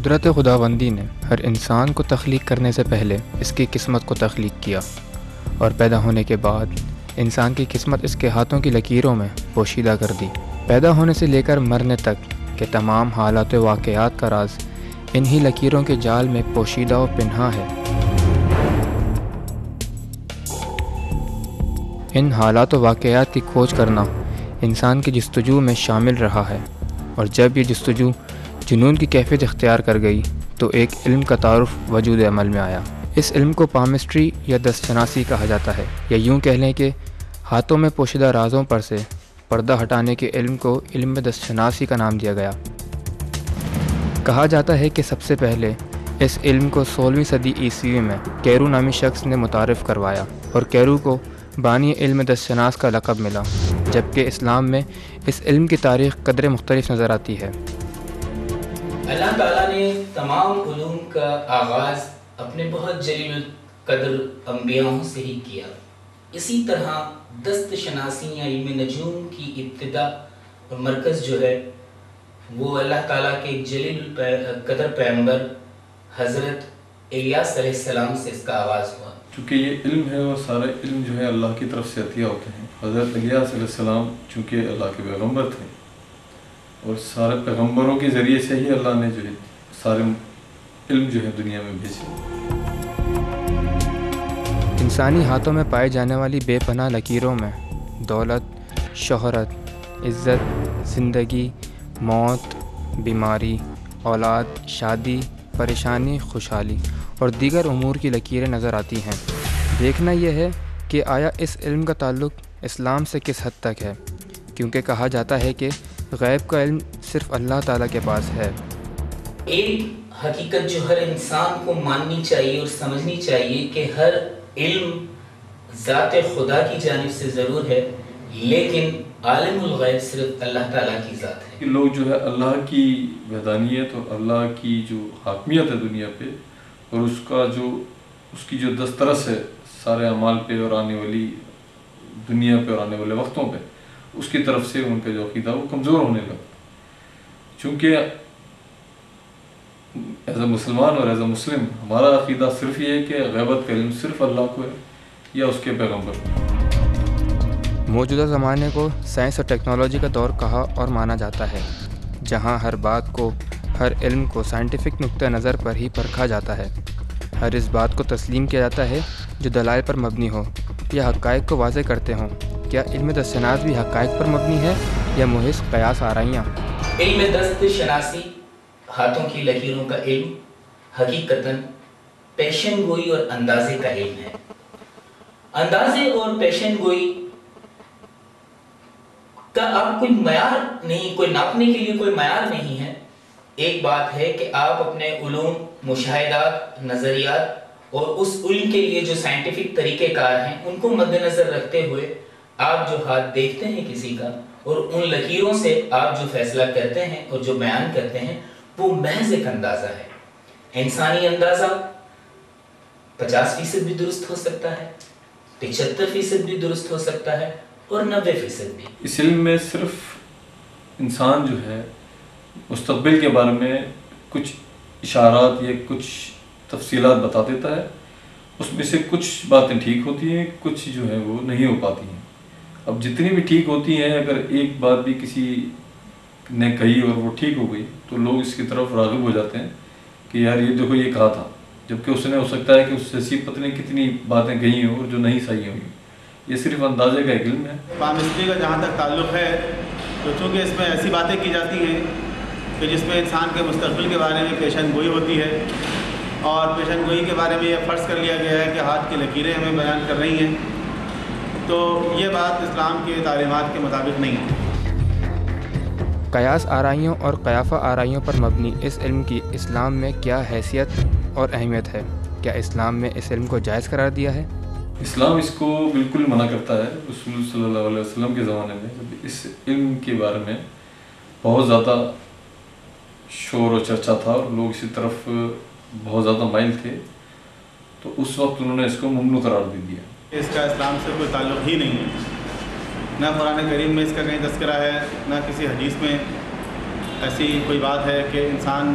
قدرت خداوندی نے ہر انسان کو تخلیق کرنے سے پہلے اس کی قسمت کو تخلیق کیا اور پیدا ہونے کے بعد انسان کی قسمت اس کے ہاتھوں کی لکیروں میں پوشیدہ کر دی۔ پیدا ہونے سے لے کر مرنے تک کے تمام حالات و واقعات کا راز انہی لکیروں کے جال میں پوشیدہ و پنہاں ہے۔ ان حالات و واقعات کی کھوج کرنا انسان کی جستجو میں شامل رہا ہے، اور جب یہ جستجو جنون کی کیفیت اختیار کر گئی تو ایک علم کا تعارف وجود عمل میں آیا۔ اس علم کو پامسٹری یا دست شناسی کہا جاتا ہے، یا یوں کہہ لیں کہ ہاتھوں میں پوشیدہ رازوں پر سے پردہ ہٹانے کے علم کو علم دست شناسی کا نام دیا گیا۔ کہا جاتا ہے کہ سب سے پہلے اس علم کو 16ویں صدی عیسوی میں کیرو نامی شخص نے متعارف کروایا، اور کیرو کو بانی علم دست شناس کا لقب ملا، جبکہ اسلام میں اس علم کی تاریخ قدرے مختلف نظر آتی ہے۔ اللہ تعالیٰ نے تمام علوم کا آغاز اپنے بہت جلیل القدر انبیاءوں سے ہی کیا۔ اسی طرح دست شناسی یا علم نجوم کی ابتدا اور مرکز جو ہے وہ اللہ تعالیٰ کے ایک جلیل القدر پیغمبر حضرت الیاس علیہ السلام سے اس کا آغاز ہوا۔ چونکہ یہ علم ہے اور سارے علم جو ہے اللہ کی طرف سے عطیہ ہوتے ہیں۔ حضرت الیاس علیہ السلام چونکہ اللہ کے پیغمبر تھے، اور سارے پیغمبروں کے ذریعے سے ہی اللہ نے جو ہے سارے علم جو ہے دنیا میں بھیجے۔ انسانی ہاتھوں میں پائے جانے والی بے پناہ لکیروں میں دولت، شہرت، عزت، زندگی، موت، بیماری، اولاد، شادی، پریشانی، خوشحالی اور دیگر امور کی لکیریں نظر آتی ہیں۔ دیکھنا یہ ہے کہ آیا اس علم کا تعلق اسلام سے کس حد تک ہے، کیونکہ کہا جاتا ہے کہ غیب کا علم صرف اللہ تعالیٰ کے پاس ہے۔ ایک حقیقت جو ہر انسان کو ماننی چاہیے اور سمجھنی چاہیے کہ ہر علم ذات خدا کی جانب سے ضرور ہے، لیکن عالم الغیب صرف اللہ تعالیٰ کی ذات ہے۔ کہ لوگ جو ہے اللہ کی وحدانیت اور اللہ کی جو حاکمیت ہے دنیا پہ، اور اس کی جو دسترس ہے سارے اعمال پہ اور آنے والی دنیا پہ اور آنے والے وقتوں پہ، اس کی طرف سے ان کا جو عقیدہ وہ کمزور ہونے لگا۔ چونکہ ایز اے مسلمان اور ایز اے مسلم ہمارا عقیدہ صرف یہ ہے کہ غیبت کا علم صرف اللہ کو ہے یا اس کے پیغمبر کو۔ موجودہ زمانے کو سائنس اور ٹیکنالوجی کا دور کہا اور مانا جاتا ہے، جہاں ہر بات کو، ہر علم کو سائنٹیفک نقطہ نظر پر ہی پرکھا جاتا ہے۔ ہر اس بات کو تسلیم کیا جاتا ہے جو دلائل پر مبنی ہو یا حقائق کو واضح کرتے ہوں۔ کیا علم دست شناس بھی حقائق پر مبنی ہے یا محض قیاس آرائیاں؟ علم دست شناسی، ہاتھوں کی لکیروں کا علم، حقیقتاً پیشن گوئی اور اندازے کا علم ہے۔ اندازے اور پیشن گوئی کا اب کوئی معیار نہیں، کوئی ناپنے کے لیے کوئی معیار نہیں ہے۔ ایک بات ہے کہ آپ اپنے علوم، مشاہدات، نظریات اور اس علم کے لیے جو سائنٹیفک طریقہ کار ہیں ان کو مد نظر رکھتے ہوئے آپ جو ہاتھ دیکھتے ہیں کسی کا، اور ان لکیروں سے آپ جو فیصلہ کرتے ہیں اور جو بیان کرتے ہیں، وہ محض ایک اندازہ ہے۔ انسانی اندازہ 50% بھی درست ہو سکتا ہے، 75% بھی درست ہو سکتا ہے، اور 90% بھی۔ اس علم میں صرف انسان جو ہے مستقبل کے بارے میں کچھ اشارات یا کچھ تفصیلات بتا دیتا ہے، اس میں سے کچھ باتیں ٹھیک ہوتی ہیں، کچھ جو ہے وہ نہیں ہو پاتی ہیں۔ اب جتنی بھی ٹھیک ہوتی ہیں، اگر ایک بات بھی کسی نے کہی اور وہ ٹھیک ہو گئی تو لوگ اس کی طرف راغب ہو جاتے ہیں کہ یار یہ دیکھو یہ کہا تھا، جبکہ اس نے ہو سکتا ہے کہ اس سے ایسی پتہ نہیں کتنی باتیں کہی ہوں اور جو نہیں صحیح ہوئی۔ یہ صرف اندازے کا ایک علم ہے۔ پامسٹری کا جہاں تک تعلق ہے تو چونکہ اس میں ایسی باتیں کی جاتی ہیں کہ جس میں انسان کے مستقبل کے بارے میں پیشن گوئی ہوتی ہے، اور پیشن گوئی کے بارے میں یہ فرض کر لیا گیا ہے کہ ہاتھ کی لکیریں ہمیں بیان کر رہی ہیں، تو یہ بات اسلام کی تعلیمات کے مطابق نہیں ہے۔ قیاس آرائیوں اور قیافہ آرائیوں پر مبنی اس علم کی اسلام میں کیا حیثیت اور اہمیت ہے؟ کیا اسلام میں اس علم کو جائز قرار دیا ہے؟ اسلام اس کو بالکل منع کرتا ہے۔ رسول صلی اللہ علیہ وسلم کے زمانے میں جب اس علم کے بارے میں بہت زیادہ شور و چرچا تھا اور لوگ اسی طرف بہت زیادہ مائل تھے، تو اس وقت انہوں نے اس کو ممنوع قرار دے دیا۔ اس کا اسلام سے کوئی تعلق ہی نہیں ہے، نہ قرآن کریم میں اس کا کہیں تذکرہ ہے، نہ کسی حدیث میں ایسی کوئی بات ہے کہ انسان